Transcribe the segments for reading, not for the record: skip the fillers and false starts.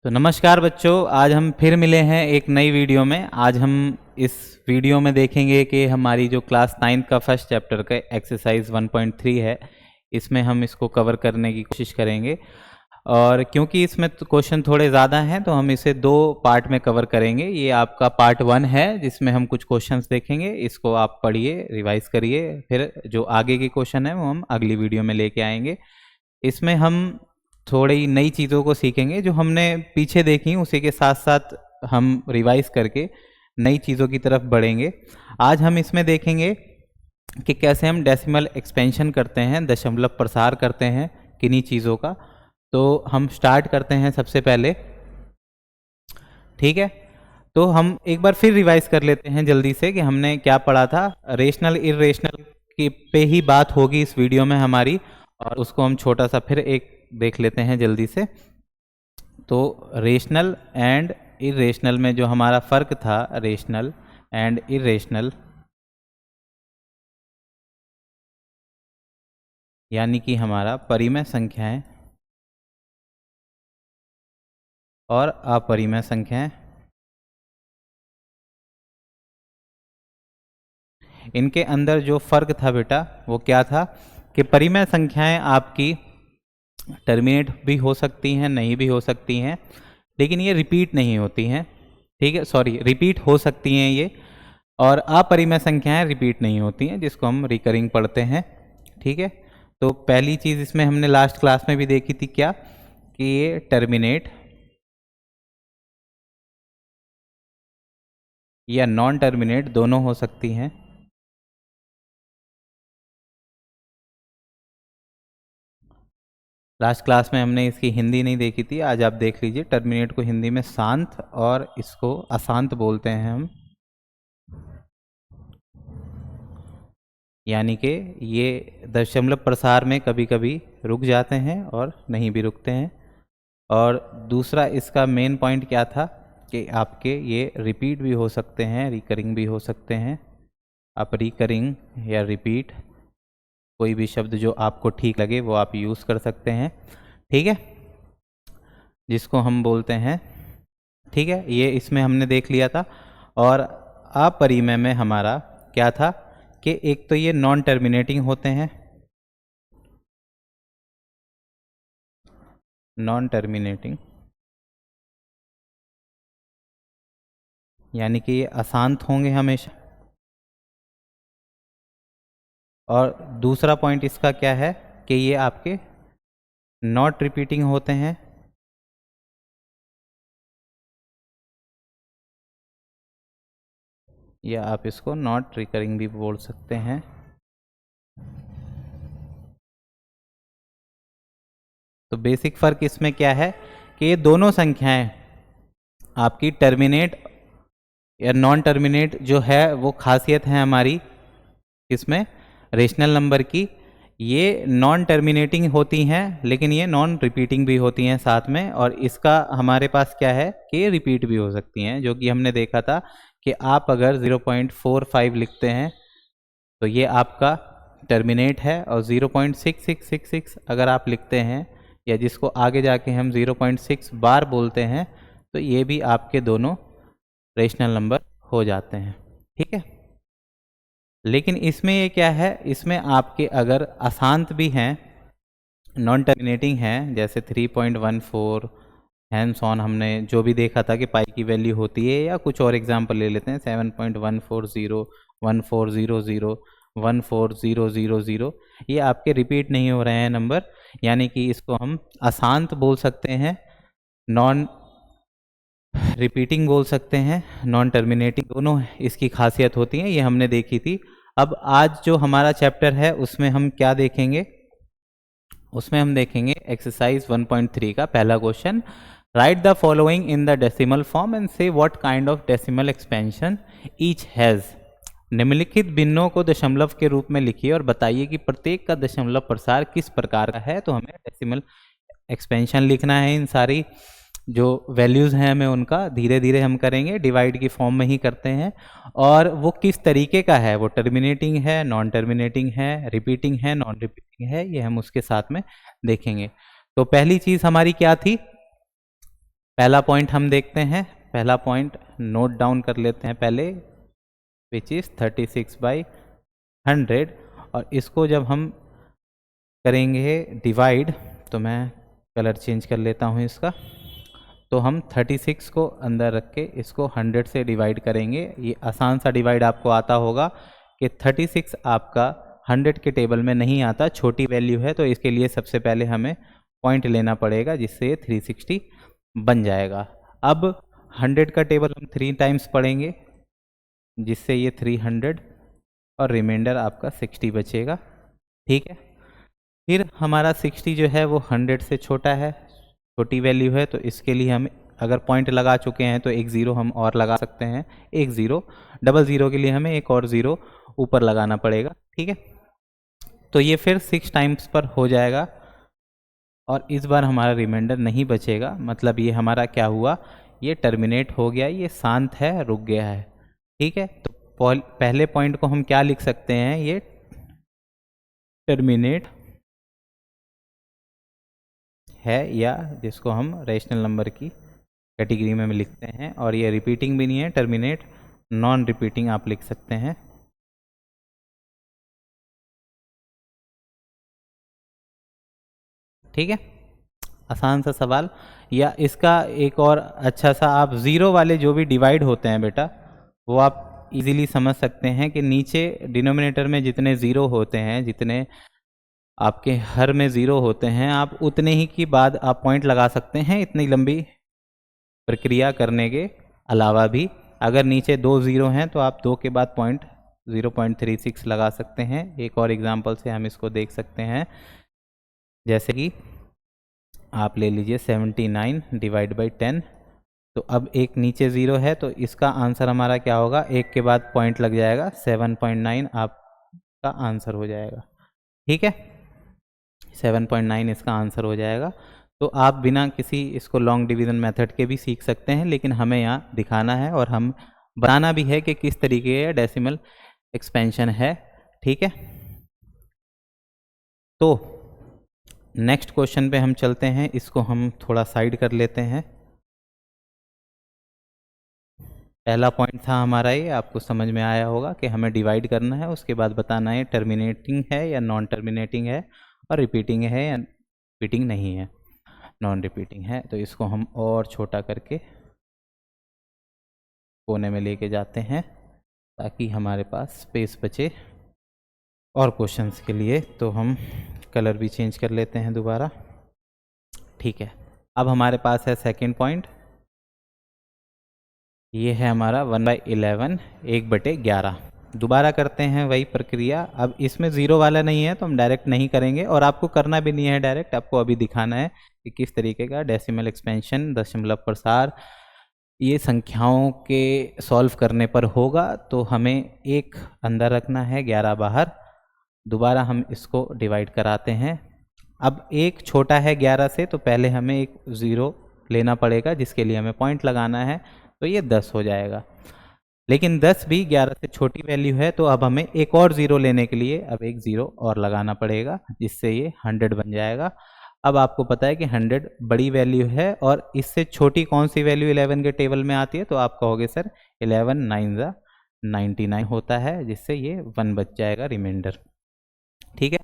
तो नमस्कार बच्चों, आज हम फिर मिले हैं एक नई वीडियो में। आज हम इस वीडियो में देखेंगे कि हमारी जो क्लास 9 का फर्स्ट चैप्टर का एक्सरसाइज 1.3 है, इसमें हम इसको कवर करने की कोशिश करेंगे। और क्योंकि इसमें क्वेश्चन थोड़े ज़्यादा हैं तो हम इसे दो पार्ट में कवर करेंगे। ये आपका पार्ट 1 है जिसमें हम कुछ क्वेश्चंस देखेंगे, इसको आप पढ़िए, रिवाइज करिए, फिर जो आगे के क्वेश्चन हैं वो हम अगली वीडियो में लेके आएंगे। इसमें हम थोड़ी नई चीज़ों को सीखेंगे जो हमने पीछे देखी, उसी के साथ साथ हम रिवाइज करके नई चीज़ों की तरफ बढ़ेंगे। आज हम इसमें देखेंगे कि कैसे हम डेसिमल एक्सपेंशन करते हैं, दशमलव प्रसार करते हैं किन्हीं चीज़ों का। तो हम स्टार्ट करते हैं सबसे पहले, ठीक है। तो हम एक बार फिर रिवाइज कर लेते हैं जल्दी से कि हमने क्या पढ़ा था। रेशनल इरेशनल की पे ही बात होगी इस वीडियो में हमारी, और उसको हम छोटा सा फिर एक देख लेते हैं जल्दी से। तो रेशनल एंड इरेशनल में जो हमारा फ़र्क था, रेशनल एंड इरेशनल, यानी कि हमारा परिमेय संख्याएं और अपरिमेय संख्याएं, इनके अंदर जो फ़र्क था बेटा वो क्या था कि परिमेय संख्याएं आपकी टर्मिनेट भी हो सकती हैं, नहीं भी हो सकती हैं, लेकिन ये रिपीट नहीं होती हैं, ठीक है। सॉरी, रिपीट हो सकती हैं ये, और अपरिमेय संख्याएं रिपीट नहीं होती हैं, जिसको हम रिकरिंग पढ़ते हैं, ठीक है। तो पहली चीज़ इसमें हमने लास्ट क्लास में भी देखी थी क्या, कि ये टर्मिनेट या नॉन टर्मिनेट दोनों हो सकती हैं। लास्ट क्लास में हमने इसकी हिंदी नहीं देखी थी, आज आप देख लीजिए। टर्मिनेट को हिंदी में शांत और इसको अशांत बोलते हैं हम, यानी कि ये दशमलव प्रसार में कभी कभी रुक जाते हैं और नहीं भी रुकते हैं। और दूसरा इसका मेन पॉइंट क्या था कि आपके ये रिपीट भी हो सकते हैं, रिकरिंग भी हो सकते हैं। आप रिकरिंग या रिपीट, कोई भी शब्द जो आपको ठीक लगे वो आप यूज़ कर सकते हैं, ठीक है, जिसको हम बोलते हैं, ठीक है। ये इसमें हमने देख लिया था। और अपरिमेय में हमारा क्या था कि एक तो ये नॉन टर्मिनेटिंग होते हैं, नॉन टर्मिनेटिंग यानी कि ये अशांत होंगे हमेशा। और दूसरा पॉइंट इसका क्या है कि ये आपके नॉट रिपीटिंग होते हैं, या आप इसको नॉट रिकरिंग भी बोल सकते हैं। तो बेसिक फ़र्क इसमें क्या है कि ये दोनों संख्याएं आपकी टर्मिनेट या नॉन टर्मिनेट जो है, वो खासियत है हमारी इसमें रेशनल नंबर की। ये नॉन टर्मिनेटिंग होती हैं लेकिन ये नॉन रिपीटिंग भी होती हैं साथ में। और इसका हमारे पास क्या है कि रिपीट भी हो सकती हैं, जो कि हमने देखा था कि आप अगर 0.45 लिखते हैं तो ये आपका टर्मिनेट है, और 0.6666 अगर आप लिखते हैं, या जिसको आगे जाके हम 0.6 बार बोलते हैं, तो ये भी आपके दोनों रेशनल नंबर हो जाते हैं, ठीक है। लेकिन इसमें ये क्या है, इसमें आपके अगर अशांत भी हैं, नॉन टर्मिनेटिंग हैं, जैसे 3.14 हैंड्स ऑन हमने जो भी देखा था कि पाई की वैल्यू होती है, या कुछ और एग्जांपल ले लेते हैं 7.140 1400 14000, ये आपके रिपीट नहीं हो रहे हैं नंबर, यानी कि इसको हम अशांत बोल सकते हैं, नॉन रिपीटिंग बोल सकते हैं, नॉन टर्मिनेटिंग, दोनों इसकी खासियत होती है, ये हमने देखी थी। अब आज जो हमारा चैप्टर है उसमें हम क्या देखेंगे, उसमें हम देखेंगे एक्सरसाइज 1.3 का पहला question. Write the following in the decimal form and say what kind of decimal expansion each has. निम्नलिखित भिन्नों को दशमलव के रूप में लिखिए और बताइए कि प्रत्येक का दशमलव प्रसार किस प्रकार का है। तो हमें डेसिमल एक्सपेंशन लिखना है, इन सारी जो वैल्यूज़ हैं हमें उनका धीरे धीरे हम करेंगे, डिवाइड की फॉर्म में ही करते हैं। और वो किस तरीके का है, वो टर्मिनेटिंग है, नॉन टर्मिनेटिंग है, रिपीटिंग है, नॉन रिपीटिंग है, ये हम उसके साथ में देखेंगे। तो पहली चीज़ हमारी क्या थी, पहला पॉइंट हम देखते हैं, पहला पॉइंट नोट डाउन कर लेते हैं पहले, विच इज़ 36/100। और इसको जब हम करेंगे डिवाइड, तो मैं कलर चेंज कर लेता हूँ इसका, तो हम 36 को अंदर रख के इसको 100 से डिवाइड करेंगे। ये आसान सा डिवाइड आपको आता होगा कि 36 आपका 100 के टेबल में नहीं आता, छोटी वैल्यू है, तो इसके लिए सबसे पहले हमें पॉइंट लेना पड़ेगा, जिससे ये 360 बन जाएगा। अब 100 का टेबल हम 3 टाइम्स पढ़ेंगे, जिससे ये 300 और रिमाइंडर आपका 60 बचेगा। ठीक है, फिर हमारा 60 जो है वो 100 से छोटा है, छोटी वैल्यू है, तो इसके लिए हम अगर पॉइंट लगा चुके हैं तो एक ज़ीरो हम और लगा सकते हैं, एक ज़ीरो, डबल ज़ीरो के लिए हमें एक और ज़ीरो ऊपर लगाना पड़ेगा। ठीक है, तो ये फिर 6 टाइम्स पर हो जाएगा और इस बार हमारा रिमाइंडर नहीं बचेगा, मतलब ये हमारा क्या हुआ, ये टर्मिनेट हो गया, ये शांत है, रुक गया है। ठीक है, तो पहले पॉइंट को हम क्या लिख सकते हैं, ये टर्मिनेट है, या जिसको हम रेशनल नंबर की कैटेगरी में लिखते हैं, और ये रिपीटिंग भी नहीं है, टर्मिनेट नॉन रिपीटिंग आप लिख सकते हैं। ठीक है, आसान सा सवाल। या इसका एक और अच्छा सा, आप ज़ीरो वाले जो भी डिवाइड होते हैं बेटा, वो आप इजीली समझ सकते हैं कि नीचे डिनोमिनेटर में जितने ज़ीरो होते हैं, जितने आपके हर में ज़ीरो होते हैं, आप उतने ही की बाद आप पॉइंट लगा सकते हैं, इतनी लंबी प्रक्रिया करने के अलावा भी। अगर नीचे 2 ज़ीरो हैं तो आप 2 के बाद पॉइंट 0.36 लगा सकते हैं। एक और एग्जांपल से हम इसको देख सकते हैं, जैसे कि आप ले लीजिए 79 डिवाइड बाई 10। तो अब एक नीचे ज़ीरो है, तो इसका आंसर हमारा क्या होगा, एक के बाद पॉइंट लग जाएगा, 7.9 आपका आंसर हो जाएगा। ठीक है, 7.9 इसका आंसर हो जाएगा। तो आप बिना किसी इसको लॉन्ग डिवीज़न मेथड के भी सीख सकते हैं, लेकिन हमें यहाँ दिखाना है और हम बताना भी है कि किस तरीके का डेसिमल एक्सपेंशन है। ठीक है, तो नेक्स्ट क्वेश्चन पे हम चलते हैं, इसको हम थोड़ा साइड कर लेते हैं। पहला पॉइंट था हमारा, ये आपको समझ में आया होगा कि हमें डिवाइड करना है, उसके बाद बताना है टर्मिनेटिंग है या नॉन टर्मिनेटिंग है, और रिपीटिंग है या रिपीटिंग नहीं है, नॉन रिपीटिंग है। तो इसको हम और छोटा करके कोने में लेके जाते हैं, ताकि हमारे पास स्पेस बचे और क्वेश्चंस के लिए। तो हम कलर भी चेंज कर लेते हैं दोबारा। ठीक है, अब हमारे पास है सेकंड पॉइंट, ये है हमारा 1/11, 1/11। दोबारा करते हैं वही प्रक्रिया। अब इसमें ज़ीरो वाला नहीं है, तो हम डायरेक्ट नहीं करेंगे, और आपको करना भी नहीं है डायरेक्ट, आपको अभी दिखाना है कि किस तरीके का डेसिमल एक्सपेंशन, दशमलव प्रसार, ये संख्याओं के सॉल्व करने पर होगा। तो हमें एक अंदर रखना है, 11 बाहर। दोबारा हम इसको डिवाइड कराते हैं। अब एक छोटा है 11 से, तो पहले हमें एक ज़ीरो लेना पड़ेगा, जिसके लिए हमें पॉइंट लगाना है, तो ये 10 हो जाएगा। लेकिन 10 भी 11 से छोटी वैल्यू है, तो अब हमें एक और ज़ीरो लेने के लिए अब एक ज़ीरो और लगाना पड़ेगा, जिससे ये 100 बन जाएगा। अब आपको पता है कि 100 बड़ी वैल्यू है, और इससे छोटी कौन सी वैल्यू 11 के टेबल में आती है, तो आप कहोगे सर 11 9 99 होता है, जिससे ये 1 बच जाएगा रिमाइंडर। ठीक है,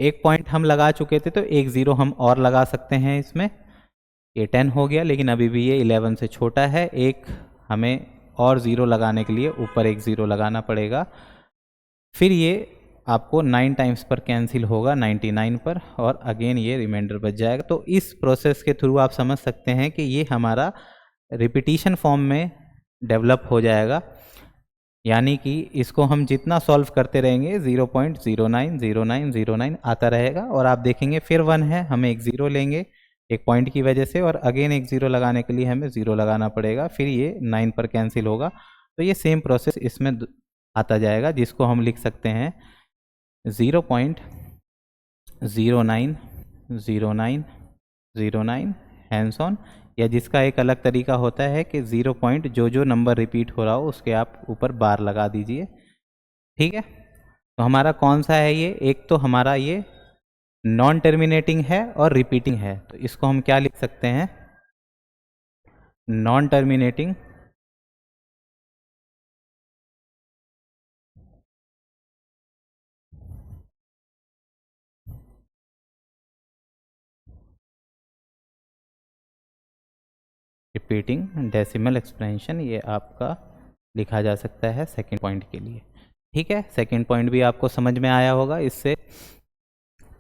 एक पॉइंट हम लगा चुके थे, तो एक ज़ीरो हम और लगा सकते हैं इसमें, ये 10 हो गया, लेकिन अभी भी ये 11 से छोटा है, एक हमें और ज़ीरो लगाने के लिए ऊपर एक ज़ीरो लगाना पड़ेगा। फिर ये आपको 9 टाइम्स पर कैंसिल होगा 99 पर, और अगेन ये रिमाइंडर बच जाएगा। तो इस प्रोसेस के थ्रू आप समझ सकते हैं कि ये हमारा रिपीटिशन फॉर्म में डेवलप हो जाएगा, यानी कि इसको हम जितना सॉल्व करते रहेंगे 0.090909 आता रहेगा, और आप देखेंगे फिर 1 है, हम एक ज़ीरो लेंगे एक पॉइंट की वजह से, और अगेन एक ज़ीरो लगाने के लिए हमें ज़ीरो लगाना पड़ेगा, फिर ये 9 पर कैंसिल होगा। तो ये सेम प्रोसेस इसमें आता जाएगा, जिसको हम लिख सकते हैं 0.090909 हैंड्स ऑन, या जिसका एक अलग तरीका होता है कि 0 पॉइंट जो नंबर रिपीट हो रहा हो उसके आप ऊपर बार लगा दीजिए। ठीक है, तो हमारा कौन सा है ये, एक तो हमारा ये नॉन टर्मिनेटिंग है और रिपीटिंग है, तो इसको हम क्या लिख सकते हैं, non terminating repeating decimal expansion, ये आपका लिखा जा सकता है सेकंड पॉइंट के लिए। ठीक है, सेकंड पॉइंट भी आपको समझ में आया होगा। इससे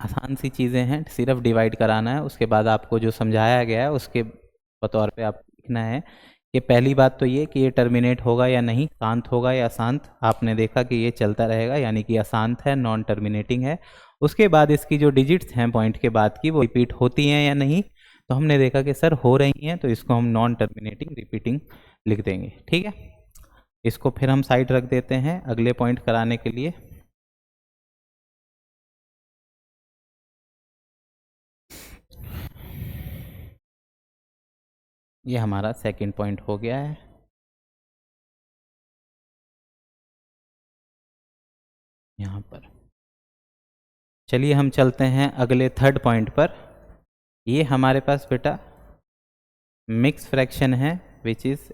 आसान सी चीज़ें हैं, सिर्फ डिवाइड कराना है, उसके बाद आपको जो समझाया गया है उसके बतौर पे आप लिखना है कि पहली बात तो ये कि ये टर्मिनेट होगा या नहीं, शांत होगा या अशांत। आपने देखा कि ये चलता रहेगा, यानी कि अशांत है, नॉन टर्मिनेटिंग है। उसके बाद इसकी जो डिजिट्स हैं पॉइंट के बाद की, वो रिपीट होती हैं या नहीं, तो हमने देखा कि सर हो रही हैं, तो इसको हम नॉन टर्मिनेटिंग रिपीटिंग लिख देंगे। ठीक है, इसको फिर हम साइड रख देते हैं अगले पॉइंट कराने के लिए। ये हमारा सेकंड पॉइंट हो गया है। यहाँ पर चलिए हम चलते हैं अगले थर्ड पॉइंट पर। ये हमारे पास बेटा मिक्स फ्रैक्शन है, विच इज़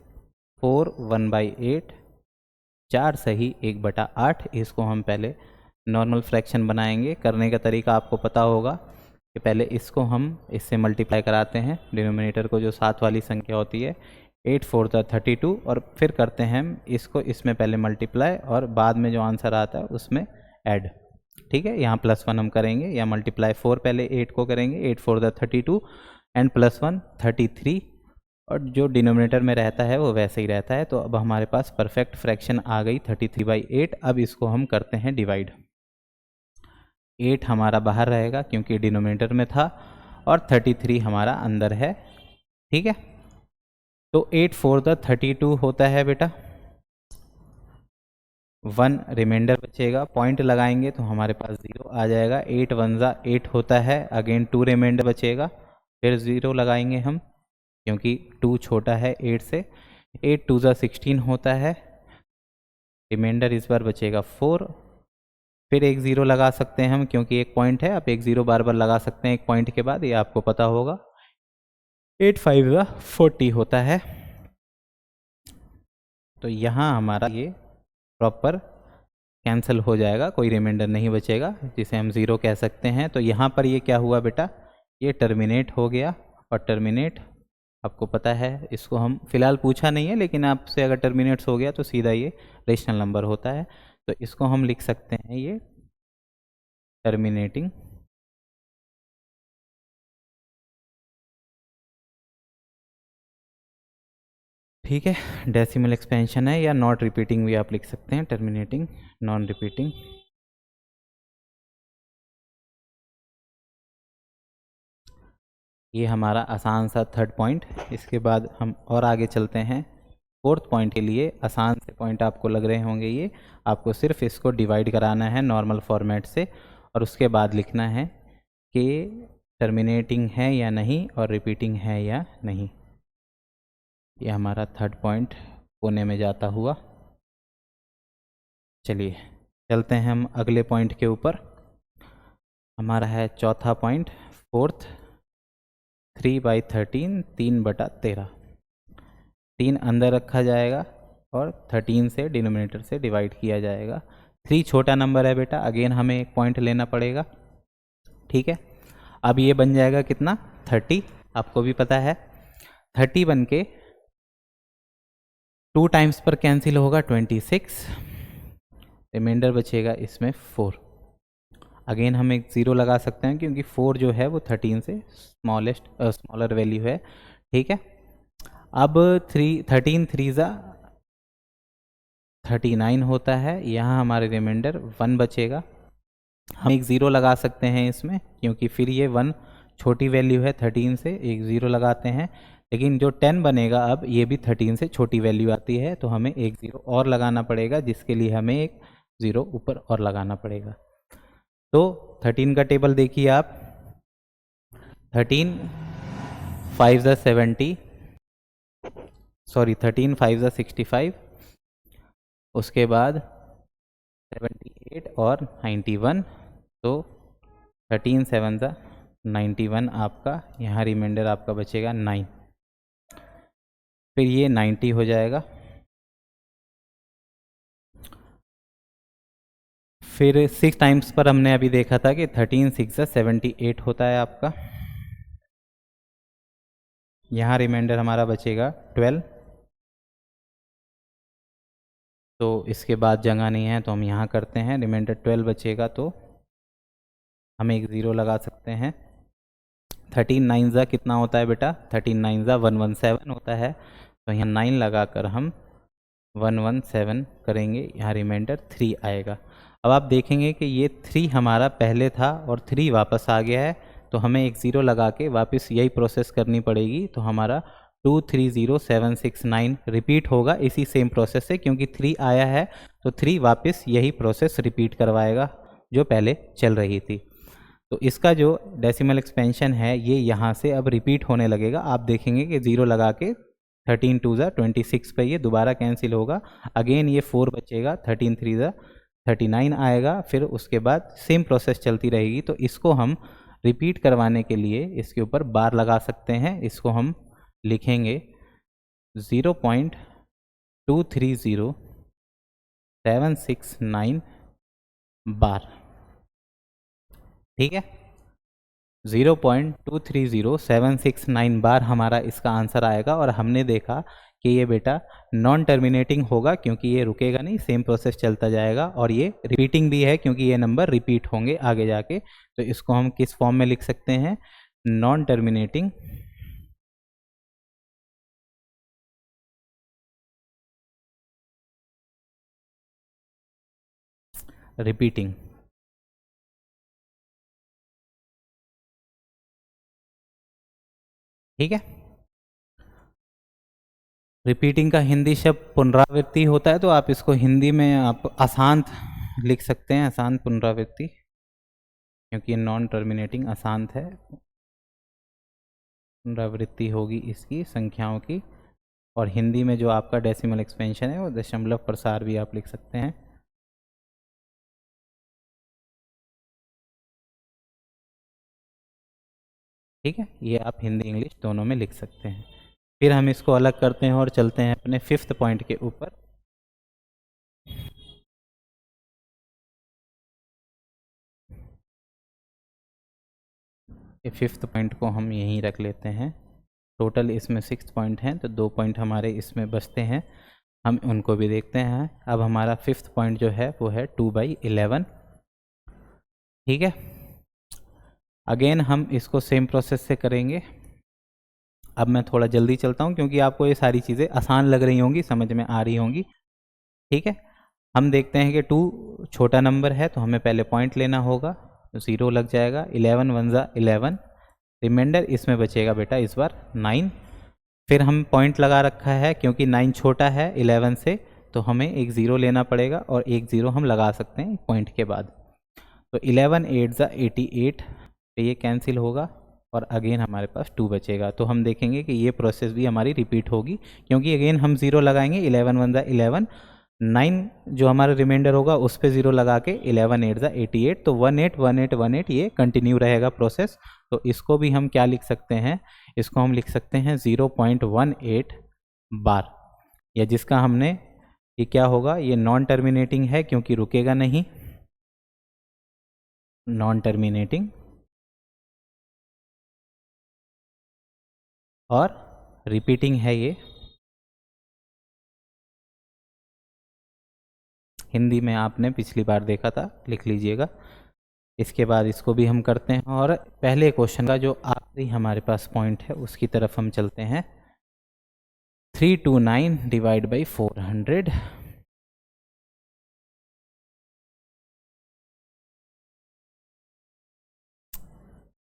4/1/8, 4 सही 1/8। इसको हम पहले नॉर्मल फ्रैक्शन बनाएंगे। करने का तरीका आपको पता होगा कि पहले इसको हम इससे मल्टीप्लाई कराते हैं, डिनोमिनेटर को, जो 7 वाली संख्या होती है, 8 4 32, और फिर करते हैं हम इसको इसमें पहले मल्टीप्लाई और बाद में जो आंसर आता है उसमें ऐड। ठीक है, यहाँ +1 हम करेंगे, या मल्टीप्लाई 4 पहले 8 को करेंगे, 8 4 32 एंड +1 33, और जो डिनोमिनेटर में रहता है वो वैसे ही रहता है। तो अब हमारे पास परफेक्ट फ्रैक्शन आ गई 33/8। अब इसको हम करते हैं डिवाइड। 8 हमारा बाहर रहेगा क्योंकि डिनोमिनेटर में था, और 33 हमारा अंदर है। ठीक है, तो 8 4 32 होता है बेटा, 1 रिमाइंडर बचेगा, पॉइंट लगाएंगे तो हमारे पास 0 आ जाएगा। 8 1 8 होता है, अगेन 2 रिमाइंडर बचेगा, फिर 0 लगाएंगे हम क्योंकि 2 छोटा है 8 से। 8 2 16 होता है, रिमाइंडर इस बार बचेगा 4, फिर एक 0 लगा सकते हैं हम क्योंकि एक पॉइंट है। आप एक 0 बार बार लगा सकते हैं एक पॉइंट के बाद, ये आपको पता होगा। 8 5 40 होता है। तो यहाँ हमारा ये प्रॉपर कैंसिल हो जाएगा, कोई रिमाइंडर नहीं बचेगा, जिसे हम 0 कह सकते हैं। तो यहाँ पर ये क्या हुआ बेटा, ये टर्मिनेट हो गया। और टर्मिनेट आपको पता है, इसको हम फिलहाल पूछा नहीं है, लेकिन आपसे अगर टर्मिनेट्स हो गया तो सीधा ये रेशनल नंबर होता है। तो इसको हम लिख सकते हैं ये टर्मिनेटिंग ठीक है, डेसिमल एक्सपेंशन है, या नॉट रिपीटिंग भी आप लिख सकते हैं, टर्मिनेटिंग नॉन रिपीटिंग। ये हमारा आसान सा थर्ड पॉइंट। इसके बाद हम और आगे चलते हैं फोर्थ पॉइंट के लिए। आसान से पॉइंट आपको लग रहे होंगे ये, आपको सिर्फ इसको डिवाइड कराना है नॉर्मल फॉर्मेट से, और उसके बाद लिखना है कि टर्मिनेटिंग है या नहीं और रिपीटिंग है या नहीं। ये हमारा थर्ड पॉइंट कोने में जाता हुआ। चलिए चलते हैं हम अगले पॉइंट के ऊपर। हमारा है चौथा पॉइंट, फोर्थ, 3/13, 3/13। 3 अंदर रखा जाएगा और 13 से डिनोमिनेटर से डिवाइड किया जाएगा। 3 छोटा नंबर है बेटा, अगेन हमें एक पॉइंट लेना पड़ेगा। ठीक है, अब ये बन जाएगा कितना, 30। आपको भी पता है 30 बन के 2 टाइम्स पर कैंसिल होगा 26, रिमाइंडर बचेगा इसमें 4। अगेन हम एक 0 लगा सकते हैं क्योंकि 4 जो है वो 13 से स्मॉलर वैल्यू है। ठीक है, अब 13 3 39 होता है। यहाँ हमारे रिमाइंडर 1 बचेगा। हम एक 0 लगा सकते हैं इसमें क्योंकि फिर ये 1 छोटी वैल्यू है 13 से, एक 0 लगाते हैं। लेकिन जो 10 बनेगा अब, ये भी 13 से छोटी वैल्यू आती है, तो हमें एक 0 और लगाना पड़ेगा, जिसके लिए हमें एक 0 ऊपर और लगाना पड़ेगा। तो 13 का टेबल देखिए आप, 13 5 70, सॉरी 13 5 65, उसके बाद 78 और 91, तो 13 7 91 आपका, यहाँ रिमाइंडर आपका बचेगा 9। फिर ये 90 हो जाएगा। फिर 6 टाइम्स पर हमने अभी देखा था कि 13 6 78 होता है आपका। यहाँ रिमाइंडर हमारा बचेगा 12। तो इसके बाद जगह नहीं है तो हम यहाँ करते हैं, रिमाइंडर 12 बचेगा तो हम एक ज़ीरो लगा सकते हैं। 13 9 ज़ा कितना होता है बेटा? 13 9 ज़ा 117 होता है। तो यहाँ 9 लगा कर हम 117 करेंगे, यहाँ रिमाइंडर 3 आएगा। अब आप देखेंगे कि ये 3 हमारा पहले था और 3 वापस आ गया है, तो हमें एक ज़ीरो लगा के वापस यही प्रोसेस करनी पड़ेगी। तो हमारा 230769 रिपीट होगा इसी सेम प्रोसेस से, क्योंकि 3 आया है तो 3 वापस यही प्रोसेस रिपीट करवाएगा जो पहले चल रही थी। तो इसका जो डेसिमल एक्सपेंशन है ये यहाँ से अब रिपीट होने लगेगा। आप देखेंगे कि ज़ीरो लगा के 13 2 ज़ा 26 पे ये दोबारा कैंसिल होगा, अगेन ये 4 बचेगा, 13 3 ज़ा 39 आएगा। फिर उसके बाद सेम प्रोसेस चलती रहेगी। तो इसको हम रिपीट करवाने के लिए इसके ऊपर बार लगा सकते हैं। इसको हम लिखेंगे 0.230769 बार, ठीक है। 0.230769 बार हमारा इसका आंसर आएगा। और हमने देखा कि ये बेटा नॉन टर्मिनेटिंग होगा क्योंकि ये रुकेगा नहीं, सेम प्रोसेस चलता जाएगा। और ये रिपीटिंग भी है क्योंकि ये नंबर रिपीट होंगे आगे जाके। तो इसको हम किस फॉर्म में लिख सकते हैं? नॉन टर्मिनेटिंग रिपीटिंग, ठीक है। रिपीटिंग का हिंदी शब्द पुनरावृत्ति होता है, तो आप इसको हिंदी में आप अशांत लिख सकते हैं, अशांत पुनरावृत्ति, क्योंकि नॉन टर्मिनेटिंग अशांत है। पुनरावृत्ति होगी इसकी संख्याओं की। और हिंदी में जो आपका डेसिमल एक्सपेंशन है वो दशमलव प्रसार भी आप लिख सकते हैं। ठीक है, ये आप हिंदी इंग्लिश दोनों में लिख सकते हैं। फिर हम इसको अलग करते हैं और चलते हैं अपने 5th पॉइंट के ऊपर। ये 5th पॉइंट को हम यहीं रख लेते हैं। टोटल इसमें 6 पॉइंट हैं, तो 2 पॉइंट हमारे इसमें बचते हैं, हम उनको भी देखते हैं। अब हमारा 5th पॉइंट जो है वो है 2/11, ठीक है। अगेन हम इसको सेम प्रोसेस से करेंगे। अब मैं थोड़ा जल्दी चलता हूँ क्योंकि आपको ये सारी चीज़ें आसान लग रही होंगी, समझ में आ रही होंगी, ठीक है। हम देखते हैं कि 2 छोटा नंबर है तो हमें पहले पॉइंट लेना होगा, 0 लग जाएगा। 11 1 ज़ा 11, रिमाइंडर इसमें बचेगा बेटा इस बार 9। फिर हम पॉइंट लगा रखा है क्योंकि 9 छोटा है 11 से, तो हमें एक ज़ीरो लेना पड़ेगा और एक ज़ीरो हम लगा सकते हैं पॉइंट के बाद। तो 11 8 ज़ा 88 पे ये कैंसिल होगा और अगेन हमारे पास 2 बचेगा। तो हम देखेंगे कि ये प्रोसेस भी हमारी रिपीट होगी क्योंकि अगेन हम ज़ीरो लगाएंगे। 11 1 ज़ा 11, 9 जो हमारा रिमाइंडर होगा उस पे ज़ीरो लगा के 11 8 ज़ा 88, तो 18 18 18 ये कंटिन्यू रहेगा प्रोसेस। तो इसको भी हम क्या लिख सकते हैं? इसको हम लिख सकते हैं 0.18 बार, या जिसका हमने, ये क्या होगा? ये नॉन टर्मिनेटिंग है क्योंकि रुकेगा नहीं, नॉन टर्मिनेटिंग, और रिपीटिंग है ये। हिंदी में आपने पिछली बार देखा था, लिख लीजिएगा। इसके बाद इसको भी हम करते हैं और पहले क्वेश्चन का जो आखिरी हमारे पास पॉइंट है उसकी तरफ हम चलते हैं। 329 डिवाइड बाई 400,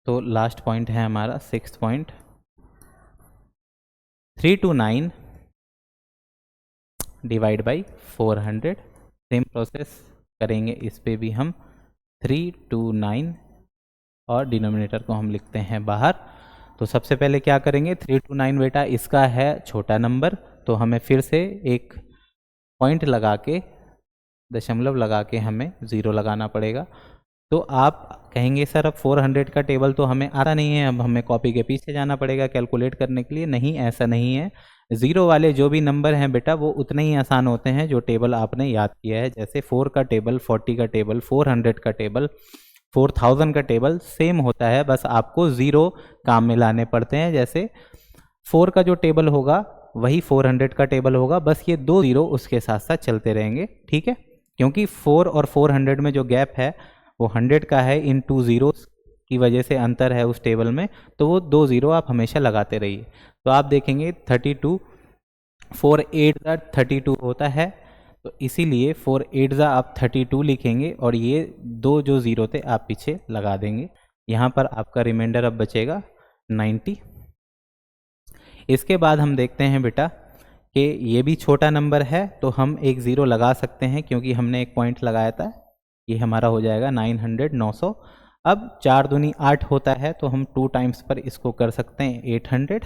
तो लास्ट पॉइंट है हमारा 6th point. 329 divide by 400, same process करेंगे इस पे भी हम। 329 और डिनोमिनेटर को हम लिखते हैं बाहर। तो सबसे पहले क्या करेंगे? 329 बेटा इसका है छोटा नंबर, तो हमें फिर से एक पॉइंट लगा के, दशमलव लगा के हमें ज़ीरो लगाना पड़ेगा। तो आप कहेंगे सर अब 400 का टेबल तो हमें आता नहीं है, अब हमें कॉपी के पीछे जाना पड़ेगा कैलकुलेट करने के लिए। नहीं, ऐसा नहीं है। ज़ीरो वाले जो भी नंबर हैं बेटा वो उतने ही आसान होते हैं जो टेबल आपने याद किया है, जैसे 4 का टेबल, 40 का टेबल, 400 का टेबल, 4000 का टेबल सेम होता है, बस आपको ज़ीरो काम में लाने पड़ते हैं। जैसे 4 का जो टेबल होगा वही 400 का टेबल होगा, बस ये 2 ज़ीरो उसके साथ साथ चलते रहेंगे, ठीक है। क्योंकि 4 और 400 में जो गैप है वो 100 का है, इन 2 ज़ीरो की वजह से अंतर है उस टेबल में, तो वो 2 ज़ीरो आप हमेशा लगाते रहिए। तो आप देखेंगे 32 4 8 32 होता है, तो इसीलिए 4 8 आप 32 लिखेंगे और ये 2 जो ज़ीरो थे आप पीछे लगा देंगे। यहाँ पर आपका रिमाइंडर अब बचेगा 90। इसके बाद हम देखते हैं बेटा कि ये भी छोटा नंबर है, तो हम एक ज़ीरो लगा सकते हैं क्योंकि हमने एक पॉइंट लगाया था। ये हमारा हो जाएगा 900 900। अब 4 दूनी 8 होता है, तो हम 2 टाइम्स पर इसको कर सकते हैं 800।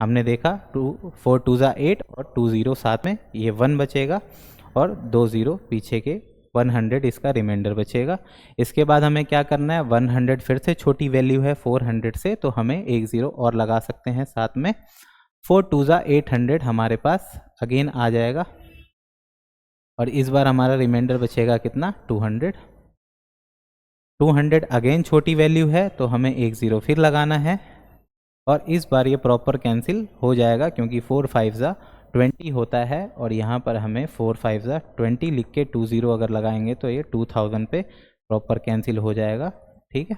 हमने देखा 4 2 8 और 2 ज़ीरो साथ में, ये 1 बचेगा और 2 ज़ीरो पीछे के 100 इसका रिमाइंडर बचेगा। इसके बाद हमें क्या करना है, 100 फिर से छोटी वैल्यू है 400 से, तो हमें एक ज़ीरो और लगा सकते हैं साथ में। 4 2 800 हमारे पास अगेन आ जाएगा और इस बार हमारा रिमाइंडर बचेगा कितना, 200। 200 अगेन छोटी वैल्यू है, तो हमें एक ज़ीरो फिर लगाना है और इस बार ये प्रॉपर कैंसिल हो जाएगा क्योंकि 4 5 20 होता है और यहाँ पर हमें 4 5 20 लिख के 2 ज़ीरो अगर लगाएंगे तो ये 2000 पे प्रॉपर कैंसिल हो जाएगा, ठीक है।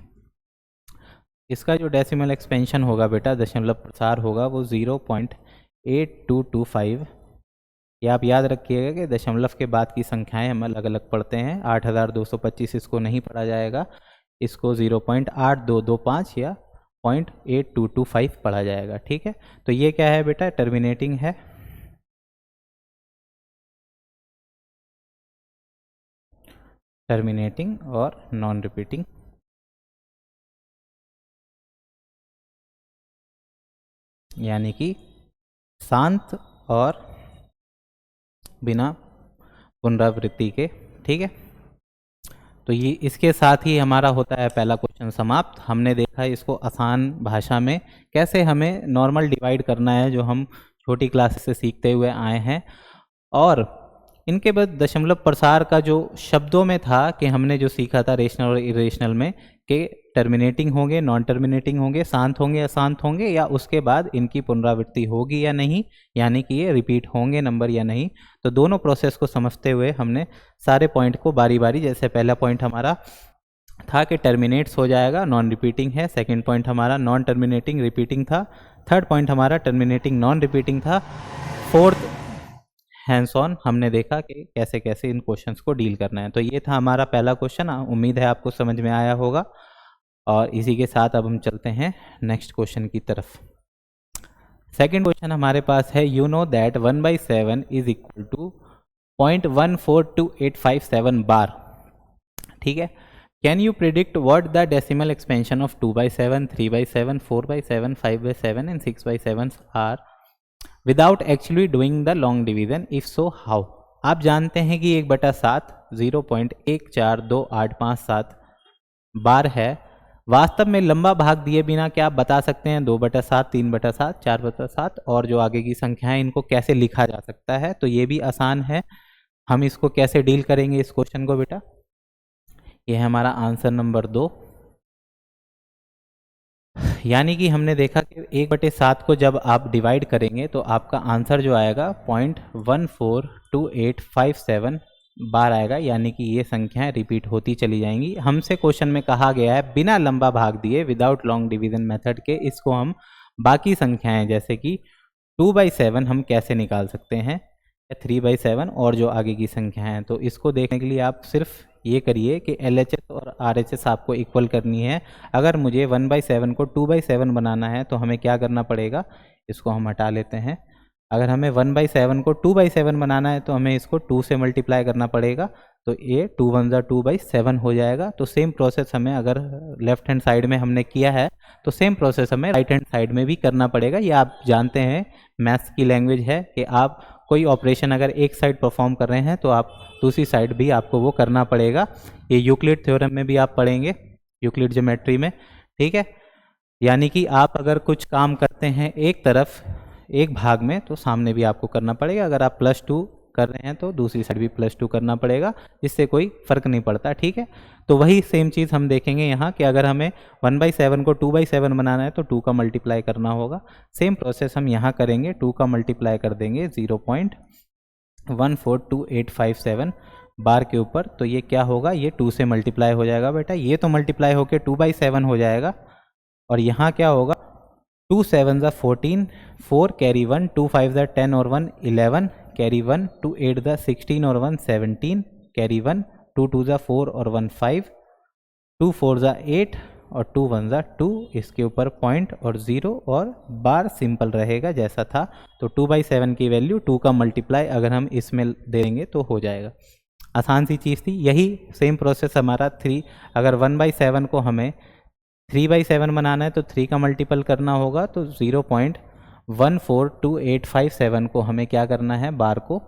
इसका जो डेसिमल एक्सपेंशन होगा बेटा, दशमलव प्रसार होगा, वो 0.8225। ये आप याद रखिएगा कि दशमलव के बाद की संख्याएं हम अलग अलग पढ़ते हैं। 8225 इसको नहीं पढ़ा जाएगा, इसको 0.8225 या 0.8225 पढ़ा जाएगा, ठीक है। तो ये क्या है बेटा, टर्मिनेटिंग है। टर्मिनेटिंग और नॉन रिपीटिंग। यानी कि शांत और बिना पुनरावृत्ति के, ठीक है। तो ये इसके साथ ही हमारा होता है पहला क्वेश्चन समाप्त। हमने देखा इसको आसान भाषा में कैसे हमें नॉर्मल डिवाइड करना है, जो हम छोटी क्लास से सीखते हुए आए हैं। और इनके बाद दशमलव प्रसार का जो शब्दों में था कि हमने जो सीखा था रेशनल और इरेशनल में, कि टर्मिनेटिंग होंगे, नॉन टर्मिनेटिंग होंगे, शांत होंगे, अशांत होंगे, या उसके बाद इनकी पुनरावृत्ति होगी या नहीं, यानी कि ये रिपीट होंगे नंबर या नहीं। तो दोनों प्रोसेस को समझते हुए हमने सारे पॉइंट को बारी बारी, जैसे पहला पॉइंट हमारा था कि टर्मिनेट्स हो जाएगा, नॉन रिपीटिंग है। सेकंड पॉइंट हमारा नॉन टर्मिनेटिंग रिपीटिंग था। थर्ड पॉइंट हमारा टर्मिनेटिंग नॉन रिपीटिंग था। फोर्थ हैंड्स ऑन हमने देखा कि कैसे कैसे इन क्वेश्चंस को डील करना है। तो ये था हमारा पहला क्वेश्चन, उम्मीद है आपको समझ में आया होगा। और इसी के साथ अब हम चलते हैं नेक्स्ट क्वेश्चन की तरफ। सेकंड क्वेश्चन हमारे पास है, you know that 1/7 is equal to 0.142857 bar, ठीक है। Can you predict what the decimal expansion of 2/7, 3/7, 4/7, 5/7 and 6/7 are without actually doing the long division, if so how. आप जानते हैं कि 1/7 0.142857 बार है। वास्तव में लंबा भाग दिए बिना क्या आप बता सकते हैं 2/7, 3/7, 4/7 और जो आगे की संख्या है इनको कैसे लिखा जा सकता है? तो ये भी आसान है। हम इसको कैसे डील करेंगे इस क्वेश्चन को बेटा, ये है हमारा आंसर नंबर 2। यानी कि हमने देखा कि 1/7 को जब आप डिवाइड करेंगे तो आपका आंसर जो आएगा 0.142857 बार आएगा, यानी कि ये संख्याएं रिपीट होती चली जाएंगी। हमसे क्वेश्चन में कहा गया है बिना लंबा भाग दिए, विदाउट लॉन्ग डिवीजन मेथड के, इसको हम बाकी संख्याएं जैसे कि 2/7 हम कैसे निकाल सकते हैं, 3/7 और जो आगे की संख्याएं हैं। तो इसको देखने के लिए आप सिर्फ ये करिए कि LHS और RHS आपको इक्वल करनी है। अगर मुझे 1/7 को 2/7 बनाना है तो हमें क्या करना पड़ेगा, इसको हम हटा लेते हैं। अगर हमें 1/7 को 2/7 बनाना है तो हमें इसको 2 से मल्टीप्लाई करना पड़ेगा, तो ये 2 1 2/7 हो जाएगा। तो सेम प्रोसेस हमें, अगर लेफ्ट हैंड साइड में हमने किया है तो सेम प्रोसेस हमें राइट हैंड साइड में भी करना पड़ेगा। ये आप जानते हैं मैथ्स की लैंग्वेज है कि आप कोई ऑपरेशन अगर एक साइड परफॉर्म कर रहे हैं तो आप दूसरी साइड भी आपको वो करना पड़ेगा। ये यूक्लिड थ्योरम में भी आप पढ़ेंगे, यूक्लिड ज्योमेट्री में, ठीक है। यानी कि आप अगर कुछ काम करते हैं एक तरफ एक भाग में, तो सामने भी आपको करना पड़ेगा। अगर आप +2 कर रहे हैं तो दूसरी साइड भी +2 करना पड़ेगा, इससे कोई फ़र्क नहीं पड़ता, ठीक है। तो वही सेम चीज़ हम देखेंगे यहाँ कि अगर हमें 1/7 को 2/7 बनाना है तो 2 का मल्टीप्लाई करना होगा। सेम प्रोसेस हम यहाँ करेंगे, 2 का मल्टीप्लाई कर देंगे 0.142857 बार के ऊपर, तो ये क्या होगा, ये 2 से मल्टीप्लाई हो जाएगा बेटा, ये तो मल्टीप्लाई होकर 2/7 हो जाएगा। और यहाँ क्या होगा, 2 7 ज़ा 14, 4 कैरी 1, 2 5 ज़ा 10 और 1 11 कैरी 1, 2 8 ज़ा 16 और 1 17 कैरी 1, 2 2 ज़ा 4 और 1 5, 2 4 ज़ा 8 और 2 1 ज़ा 2, इसके ऊपर पॉइंट और 0 और बार सिंपल रहेगा जैसा था। तो 2/7 की वैल्यू 2 का मल्टीप्लाई अगर हम इसमें देंगे तो हो जाएगा। आसान सी चीज़ थी। यही सेम प्रोसेस हमारा 3, अगर 1/7 को हमें 3/7 बनाना है तो 3 का मल्टीपल करना होगा, तो 0.142857 को हमें क्या करना है, बार को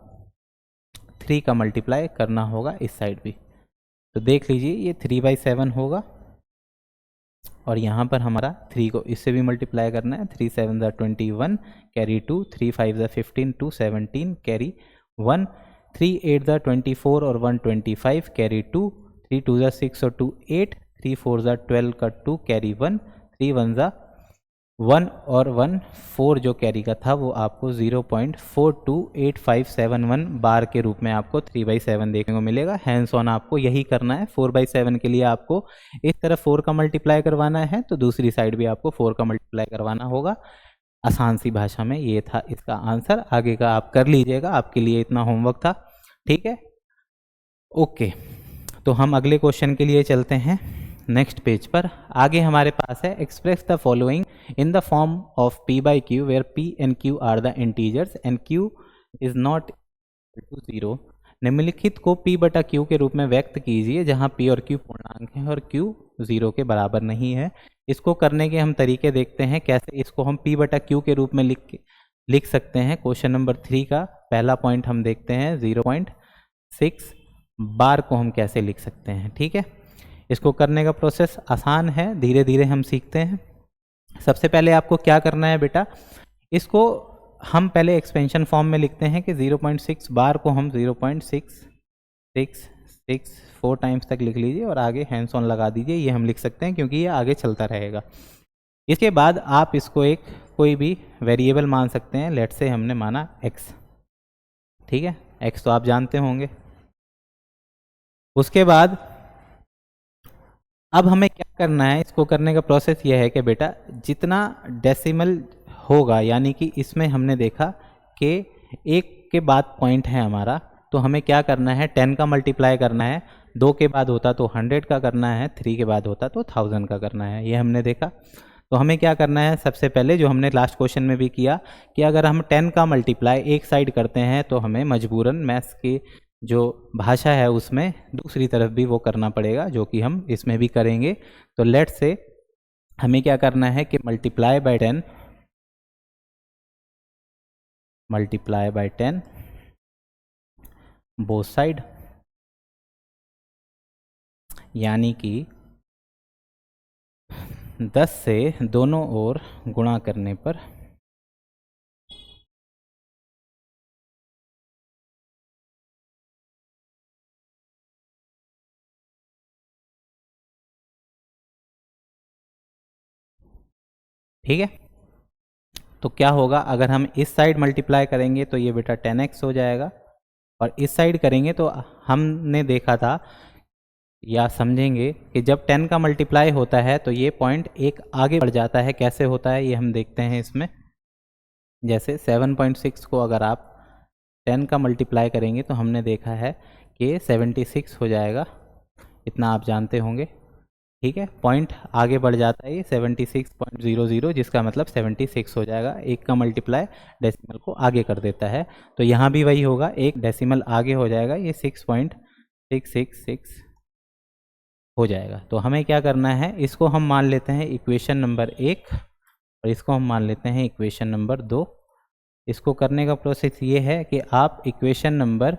3 का मल्टीप्लाई करना होगा इस साइड भी। तो देख लीजिए ये 3/7 होगा और यहाँ पर हमारा 3 को इससे भी मल्टीप्लाई करना है। 3 7 ज़ा 21 कैरी 2, 3 5 ज़ा 15, 2 17 कैरी 1, 3 8 ज़ा 24 और 1 25 कैरी 2, 3 2 ज़ा 6 और 2 8, 3 4 ज़ा 12 का 2 कैरी 1, 3 1 ज़ा 1 और 1 4 जो कैरी का था वो आपको 0.428571 बार के रूप में आपको 3/7 देखने को मिलेगा। हैंड्स ऑन आपको यही करना है। 4/7 के लिए आपको इस तरफ 4 का मल्टीप्लाई करवाना है तो दूसरी साइड भी आपको 4 का मल्टीप्लाई करवाना होगा। आसान सी भाषा में ये था इसका आंसर। आगे का आप कर लीजिएगा, आपके लिए इतना होमवर्क था, ठीक है। ओके, तो हम अगले क्वेश्चन के लिए चलते हैं नेक्स्ट पेज पर। आगे हमारे पास है express the following in the form of p/q where p and q are the integers and q is not equal to 0। निम्नलिखित को p/q के रूप में व्यक्त कीजिए जहां p और q पूर्णांक हैं और q 0 के बराबर नहीं है। इसको करने के हम तरीके देखते हैं, कैसे इसको हम p/q के रूप में लिख सकते हैं। क्वेश्चन नंबर 3 का पहला पॉइंट हम देखते हैं, 0.6 बार को हम कैसे लिख सकते हैं, ठीक है। इसको करने का प्रोसेस आसान है, धीरे धीरे हम सीखते हैं। सबसे पहले आपको क्या करना है बेटा, इसको हम पहले एक्सपेंशन फॉर्म में लिखते हैं कि 0.6 बार को हम 0.6664 टाइम्स तक लिख लीजिए और आगे हैंड्स ऑन लगा दीजिए। ये हम लिख सकते हैं क्योंकि ये आगे चलता रहेगा। इसके बाद आप इसको एक कोई भी वेरिएबल मान सकते हैं। लेट से हमने माना x, ठीक है, x तो आप जानते होंगे। उसके बाद अब हमें क्या करना है, इसको करने का प्रोसेस ये है कि बेटा जितना डेसिमल होगा, यानी कि इसमें हमने देखा कि 1 के बाद पॉइंट है हमारा, तो हमें क्या करना है, 10 का मल्टीप्लाई करना है। 2 के बाद होता तो 100 का करना है, 3 के बाद होता तो 1000 का करना है, ये हमने देखा। तो हमें क्या करना है, सबसे पहले जो हमने लास्ट क्वेश्चन में भी किया कि अगर हम 10 का मल्टीप्लाई एक साइड करते हैं तो हमें मजबूरन मैथ्स की जो भाषा है उसमें दूसरी तरफ भी वो करना पड़ेगा, जो कि हम इसमें भी करेंगे। तो लेट से हमें क्या करना है कि मल्टीप्लाई बाय 10 बोथ साइड, यानी कि 10 से दोनों ओर गुणा करने पर ठीक है। तो क्या होगा, अगर हम इस साइड मल्टीप्लाई करेंगे तो ये बेटा 10x हो जाएगा, और इस साइड करेंगे तो हमने देखा था या समझेंगे कि जब 10 का मल्टीप्लाई होता है तो ये पॉइंट एक आगे बढ़ जाता है। कैसे होता है ये हम देखते हैं इसमें। जैसे 7.6 को अगर आप 10 का मल्टीप्लाई करेंगे तो हमने देखा है कि 76 हो जाएगा, इतना आप जानते होंगे, ठीक है। पॉइंट आगे बढ़ जाता है ये 76.00, जिसका मतलब 76 हो जाएगा। 1 का मल्टीप्लाई डेसिमल को आगे कर देता है, तो यहाँ भी वही होगा, एक डेसिमल आगे हो जाएगा, ये 6.666 हो जाएगा। तो हमें क्या करना है, इसको हम मान लेते हैं इक्वेशन नंबर 1 और इसको हम मान लेते हैं इक्वेशन नंबर 2। इसको करने का प्रोसेस ये है कि आप इक्वेशन नंबर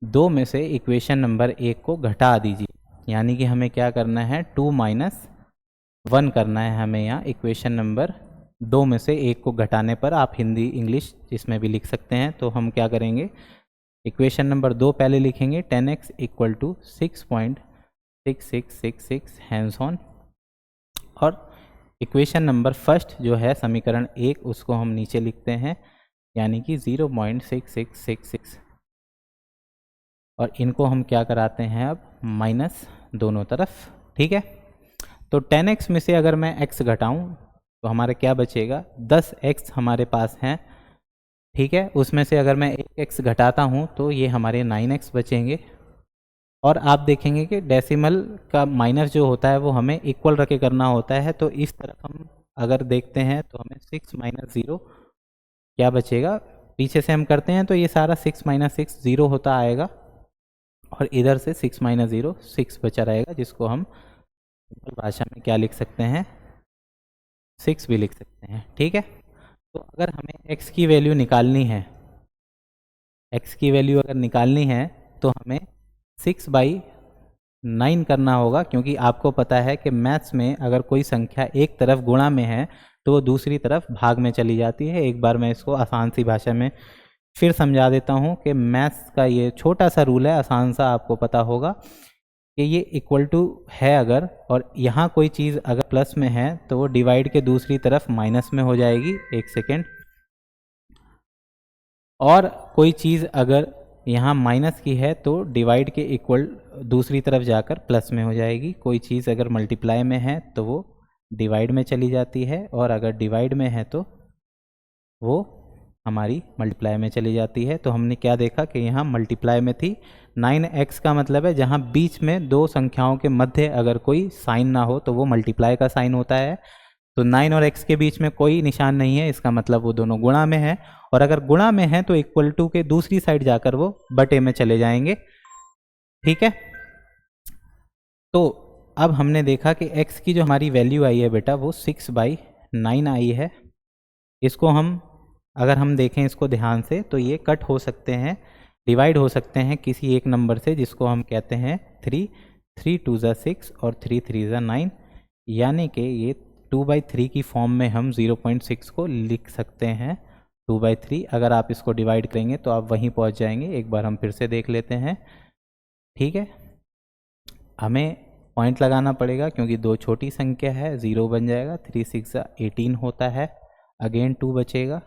2 में से इक्वेशन नंबर 1 को घटा दीजिए, यानी कि हमें क्या करना है, 2 - 1 करना है हमें यहाँ इक्वेशन नंबर दो में से एक को घटाने पर आप हिंदी इंग्लिश इसमें भी लिख सकते हैं। तो हम क्या करेंगे, इक्वेशन नंबर 2 पहले लिखेंगे 10x equal to 6.6666 hands on, और इक्वेशन नंबर फर्स्ट जो है समीकरण 1 उसको हम नीचे लिखते हैं, यानी कि 0.6666, और इनको हम क्या कराते हैं अब माइनस दोनों तरफ। ठीक है, तो 10x में से अगर मैं x घटाऊं तो हमारे क्या बचेगा, 10x हमारे पास हैं। ठीक है, उसमें से अगर मैं 1x घटाता हूं तो ये हमारे 9x बचेंगे। और आप देखेंगे कि डेसिमल का माइनस जो होता है वो हमें इक्वल रख के करना होता है, तो इस तरफ हम अगर देखते हैं तो हमें 6 माइनस 0 क्या बचेगा, पीछे से हम करते हैं तो ये सारा 6 माइनस 6 0 होता आएगा, और इधर से 6 माइनस 0 6 बचा रहेगा, जिसको हम सिंपल भाषा में क्या लिख सकते हैं, 6 भी लिख सकते हैं। ठीक है, तो अगर हमें x की वैल्यू निकालनी है, x की वैल्यू अगर निकालनी है तो हमें 6/9 करना होगा, क्योंकि आपको पता है कि मैथ्स में अगर कोई संख्या एक तरफ गुणा में है तो वो दूसरी तरफ भाग में चली जाती है। एक बार मैं इसको आसान सी भाषा में फिर समझा देता हूँ कि मैथ्स का ये छोटा सा रूल है, आसान सा, आपको पता होगा कि ये इक्वल टू है अगर, और यहाँ कोई चीज़ अगर प्लस में है तो वो डिवाइड के दूसरी तरफ माइनस में हो जाएगी। एक सेकेंड, और कोई चीज़ अगर यहाँ माइनस की है तो डिवाइड के इक्वल दूसरी तरफ जाकर प्लस में हो जाएगी। कोई चीज़ अगर मल्टीप्लाई में है तो वो डिवाइड में चली जाती है, और अगर डिवाइड में है तो वो हमारी मल्टीप्लाई में चली जाती है। तो हमने क्या देखा कि यहाँ मल्टीप्लाई में थी। 9x का मतलब है जहाँ बीच में दो संख्याओं के मध्य अगर कोई साइन ना हो तो वो मल्टीप्लाई का साइन होता है। तो 9 और x के बीच में कोई निशान नहीं है, इसका मतलब वो दोनों गुणा में है, और अगर गुणा में है तो इक्वल टू के दूसरी साइड जाकर वो बटे में चले जाएंगे। ठीक है, तो अब हमने देखा कि x की जो हमारी वैल्यू आई है बेटा वो 6/9 आई है। इसको हम अगर हम देखें इसको ध्यान से तो ये कट हो सकते हैं, डिवाइड हो सकते हैं किसी एक नंबर से, जिसको हम कहते हैं 3, 3 2 ज़ा 6 और 3 3 ज़ा 9, यानी कि ये 2/3 की फॉर्म में हम 0.6 को लिख सकते हैं 2/3। अगर आप इसको डिवाइड करेंगे तो आप वहीं पहुंच जाएंगे। एक बार हम फिर से देख लेते हैं। ठीक है, हमें पॉइंट लगाना पड़ेगा क्योंकि दो छोटी संख्या है, 0 बन जाएगा, 3 6 ज़ा 18 होता है, अगेन 2 बचेगा,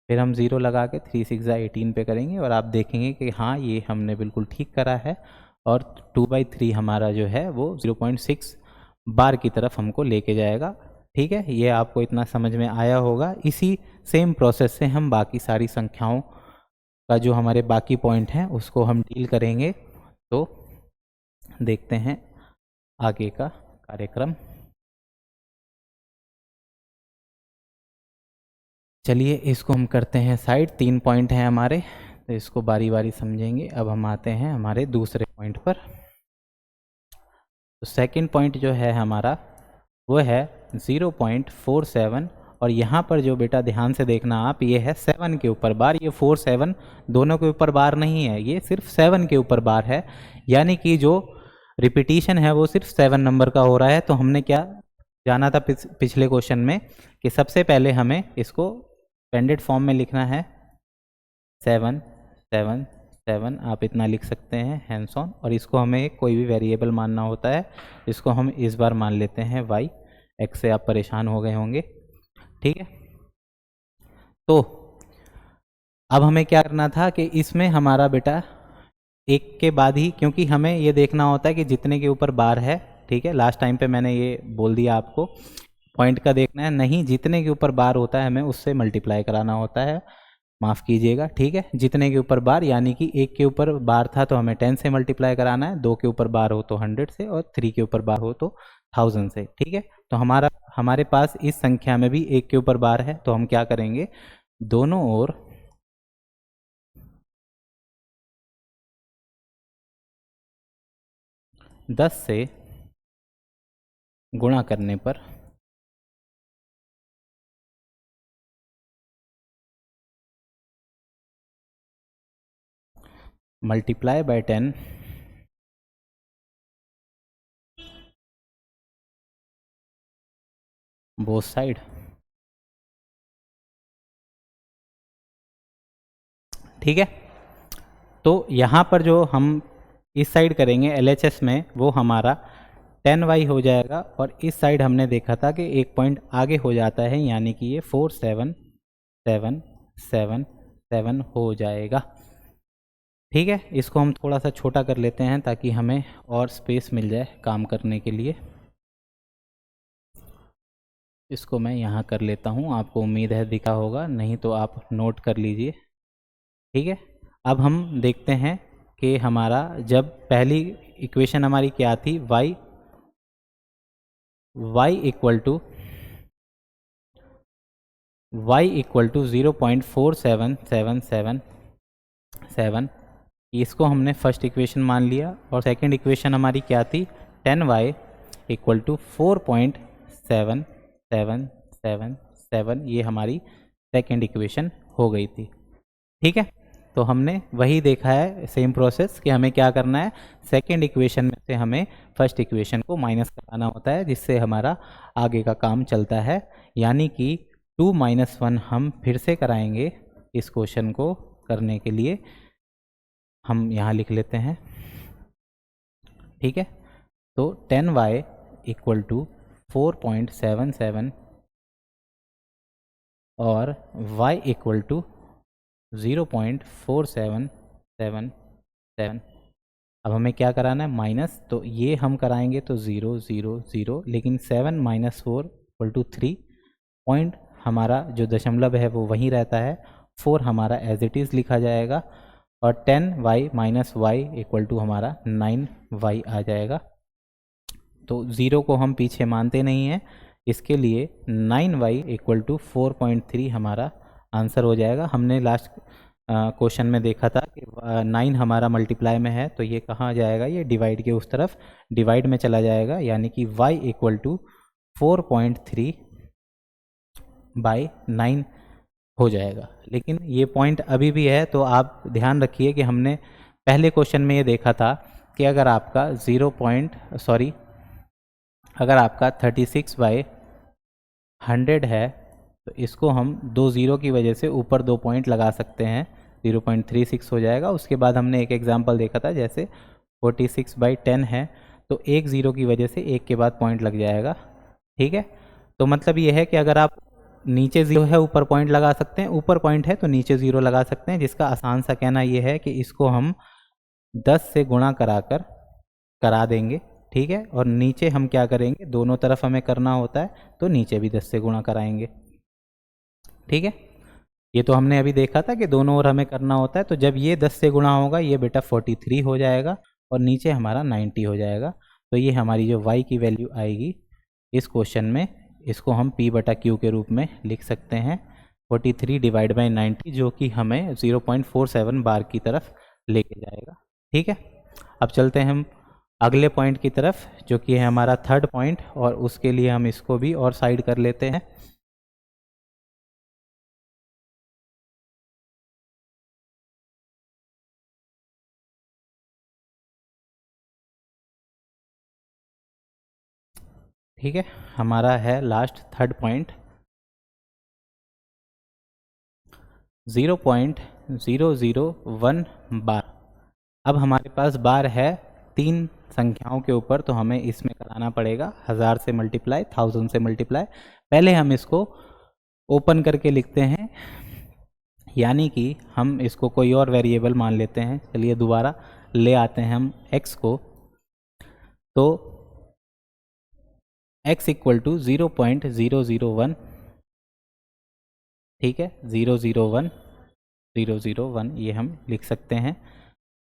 फिर हम 0 लगा के 3 6 ज़ा 18 पे करेंगे, और आप देखेंगे कि हाँ ये हमने बिल्कुल ठीक करा है, और 2/3 हमारा जो है वो 0.6 बार की तरफ हमको लेके जाएगा। ठीक है, ये आपको इतना समझ में आया होगा। इसी सेम प्रोसेस से हम बाकी सारी संख्याओं का जो हमारे बाकी पॉइंट हैं उसको हम डील करेंगे। तो देखते हैं आगे का कार्यक्रम। चलिए इसको हम करते हैं साइड। 3 पॉइंट हैं हमारे, तो इसको बारी बारी समझेंगे। अब हम आते हैं हमारे दूसरे पॉइंट पर। तो सेकंड पॉइंट जो है हमारा वो है 0.47, और यहाँ पर जो बेटा ध्यान से देखना आप, ये है 7 के ऊपर बार, ये 4 7 दोनों के ऊपर बार नहीं है, ये सिर्फ 7 के ऊपर बार है, यानी कि जो रिपीटिशन है वो सिर्फ 7 नंबर का हो रहा है। तो हमने क्या जाना था पिछले क्वेश्चन में कि सबसे पहले हमें इसको पेंडेड फॉर्म में लिखना है, 7 7 7 आप इतना लिख सकते हैं हैंड्स ऑन, और इसको हमें कोई भी वेरिएबल मानना होता है, इसको हम इस बार मान लेते हैं y। x से आप परेशान हो गए होंगे। ठीक है, तो अब हमें क्या करना था कि इसमें हमारा बेटा एक के बाद ही, क्योंकि हमें ये देखना होता है कि जितने के ऊपर बार है, ठीक है, लास्ट टाइम पे मैंने ये बोल दिया आपको, पॉइंट का देखना है नहीं, जितने के ऊपर बार होता है हमें उससे मल्टीप्लाई कराना होता है, माफ़ कीजिएगा। ठीक है, जितने के ऊपर बार, यानी कि 1 के ऊपर बार था तो हमें 10 से मल्टीप्लाई कराना है, 2 के ऊपर बार हो तो 100 से, और 3 के ऊपर बार हो तो 1000 से। ठीक है, तो हमारे पास इस संख्या में भी 1 के ऊपर बार है, तो हम क्या करेंगे, दोनों ओर 10 से गुणा करने पर मल्टीप्लाई बाय 10 बोथ साइड। ठीक है। तो यहाँ पर जो हम इस साइड करेंगे LHS में वो हमारा 10y हो जाएगा, और इस साइड हमने देखा था कि एक पॉइंट आगे हो जाता है, यानी कि ये 4 7 7 7 7 हो जाएगा। ठीक है, इसको हम थोड़ा सा छोटा कर लेते हैं ताकि हमें और स्पेस मिल जाए काम करने के लिए। इसको मैं यहाँ कर लेता हूँ, आपको उम्मीद है दिखा होगा, नहीं तो आप नोट कर लीजिए। ठीक है, अब हम देखते हैं कि हमारा जब पहली इक्वेशन हमारी क्या थी, y इक्वल टू 0.4777, इसको हमने फर्स्ट इक्वेशन मान लिया। और सेकंड इक्वेशन हमारी क्या थी, 10y इक्वल टू 4.7777, ये हमारी सेकंड इक्वेशन हो गई थी। ठीक है, तो हमने वही देखा है सेम प्रोसेस कि हमें क्या करना है, सेकंड इक्वेशन में से हमें फर्स्ट इक्वेशन को माइनस कराना होता है, जिससे हमारा आगे का काम चलता है। यानी कि 2 - 1 हम फिर से कराएंगे इस क्वेश्चन को करने के लिए, हम यहाँ लिख लेते हैं। ठीक है, तो 10y इक्वल टू 4.77 और y इक्वल टू 0.4777। अब हमें क्या कराना है, माइनस, तो ये हम कराएंगे तो 0 0 0, लेकिन 7 - 4 इक्वल टू 3 पॉइंट, हमारा जो दशमलव है वो वहीं रहता है, 4 हमारा एज इट इज़ लिखा जाएगा, और 10y minus y equal to हमारा 9y आ जाएगा। तो 0 को हम पीछे मानते नहीं हैं, इसके लिए 9y इक्वल टू 4.3 हमारा आंसर हो जाएगा। हमने लास्ट क्वेश्चन में देखा था कि 9 हमारा मल्टीप्लाई में है, तो ये कहाँ जाएगा, ये डिवाइड के उस तरफ डिवाइड में चला जाएगा, यानी कि y इक्वल टू 4.3 बाई 9 हो जाएगा। लेकिन ये पॉइंट अभी भी है, तो आप ध्यान रखिए कि हमने पहले क्वेश्चन में ये देखा था कि अगर आपका अगर आपका 36/100 है, तो इसको हम 2 ज़ीरो की वजह से ऊपर 2 पॉइंट लगा सकते हैं, 0.36 हो जाएगा। उसके बाद हमने एक एग्जांपल देखा था, जैसे 46/10 है, तो 1 ज़ीरो की वजह से एक के बाद पॉइंट लग जाएगा। ठीक है, तो मतलब ये है कि अगर आप नीचे ज़ीरो है ऊपर पॉइंट लगा सकते हैं, ऊपर पॉइंट है तो नीचे ज़ीरो लगा सकते हैं, जिसका आसान सा कहना ये है कि इसको हम 10 से गुणा करा देंगे। ठीक है, और नीचे हम क्या करेंगे, दोनों तरफ हमें करना होता है, तो नीचे भी 10 से गुणा कराएंगे। ठीक है, ये तो हमने अभी देखा था कि दोनों ओर हमें करना होता है, तो जब ये 10 से गुणा होगा ये बेटा 43 हो जाएगा, और नीचे हमारा 90 हो जाएगा। तो ये हमारी जो y की वैल्यू आएगी इस क्वेश्चन में, इसको हम p/q के रूप में लिख सकते हैं, 43 डिवाइड बाई 90, जो कि हमें 0.47 बार की तरफ लेके जाएगा। ठीक है, अब चलते हैं हम अगले पॉइंट की तरफ, जो कि है हमारा थर्ड पॉइंट, और उसके लिए हम इसको भी और साइड कर लेते हैं। ठीक है, हमारा है लास्ट थर्ड पॉइंट, 0.001 बार। अब हमारे पास बार है 3 संख्याओं के ऊपर, तो हमें इसमें कराना पड़ेगा 1000 से मल्टीप्लाई, 1000 से मल्टीप्लाई। पहले हम इसको ओपन करके लिखते हैं, यानी कि हम इसको कोई और वेरिएबल मान लेते हैं। चलिए दोबारा ले आते हैं हम x को, तो x इक्वल टू 0.001, ठीक है, 001 ये हम लिख सकते हैं।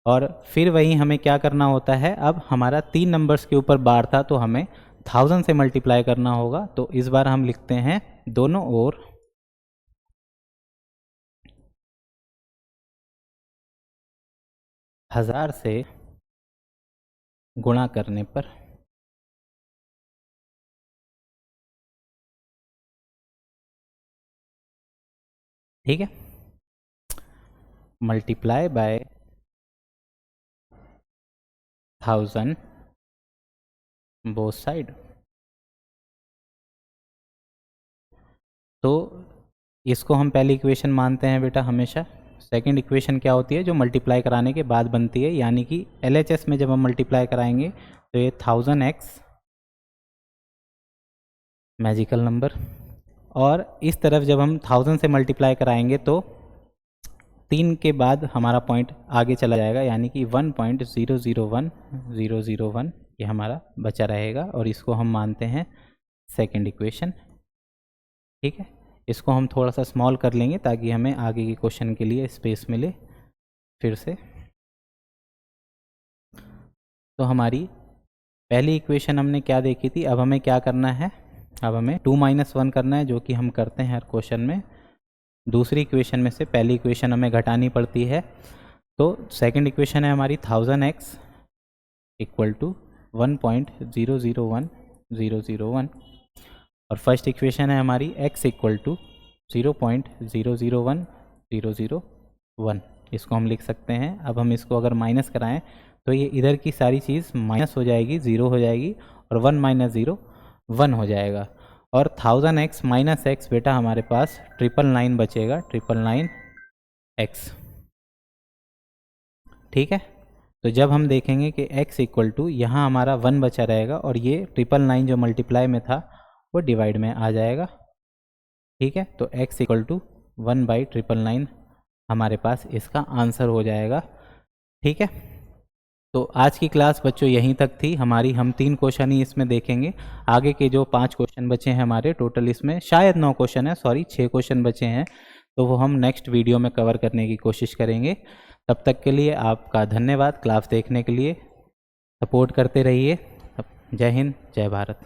और फिर वही हमें क्या करना होता है, अब हमारा 3 नंबर्स के ऊपर बार था, तो हमें 1000 से मल्टीप्लाई करना होगा। तो इस बार हम लिखते हैं दोनों ओर 1000 से गुणा करने पर, ठीक है, मल्टीप्लाई बाय 1000 बोथ साइड। तो इसको हम पहली इक्वेशन मानते हैं बेटा हमेशा, सेकंड इक्वेशन क्या होती है, जो मल्टीप्लाई कराने के बाद बनती है, यानी कि LHS में जब हम मल्टीप्लाई कराएंगे तो ये 1000x मैजिकल नंबर, और इस तरफ जब हम 1000 से मल्टीप्लाई कराएंगे तो 3 के बाद हमारा पॉइंट आगे चला जाएगा, यानी कि 1.001001 ये हमारा बचा रहेगा, और इसको हम मानते हैं सेकंड इक्वेशन। ठीक है, इसको हम थोड़ा सा स्मॉल कर लेंगे ताकि हमें आगे के क्वेश्चन के लिए स्पेस मिले फिर से। तो हमारी पहली इक्वेशन हमने क्या देखी थी, अब हमें क्या करना है, अब हमें 2 - 1 करना है, जो कि हम करते हैं हर क्वेश्चन में। दूसरी इक्वेशन में से पहली इक्वेशन हमें घटानी पड़ती है, तो सेकंड इक्वेशन है हमारी 1000x इक्वल टू 1.001001, और फर्स्ट इक्वेशन है हमारी x इक्वल टू 0.001001। इसको हम लिख सकते हैं। अब हम इसको अगर माइनस कराएं तो ये इधर की सारी चीज़ माइनस हो जाएगी, 0 हो जाएगी, और 1 - 0 1 हो जाएगा, और 1000x माइनस x बेटा हमारे पास 999 बचेगा, 999x। ठीक है, तो जब हम देखेंगे कि x इक्वल टू यहाँ हमारा 1 बचा रहेगा, और ये 999 जो मल्टीप्लाई में था वो डिवाइड में आ जाएगा। ठीक है, तो x इक्वल टू 1/999 हमारे पास इसका आंसर हो जाएगा। ठीक है, तो आज की क्लास बच्चों यहीं तक थी हमारी। हम 3 क्वेश्चन ही इसमें देखेंगे, आगे के जो 5 क्वेश्चन बचे हैं हमारे, टोटल इसमें शायद 9 क्वेश्चन है, सॉरी 6 क्वेश्चन बचे हैं, तो वो हम नेक्स्ट वीडियो में कवर करने की कोशिश करेंगे। तब तक के लिए आपका धन्यवाद क्लास देखने के लिए, सपोर्ट करते रहिए। जय हिंद, जय भारत।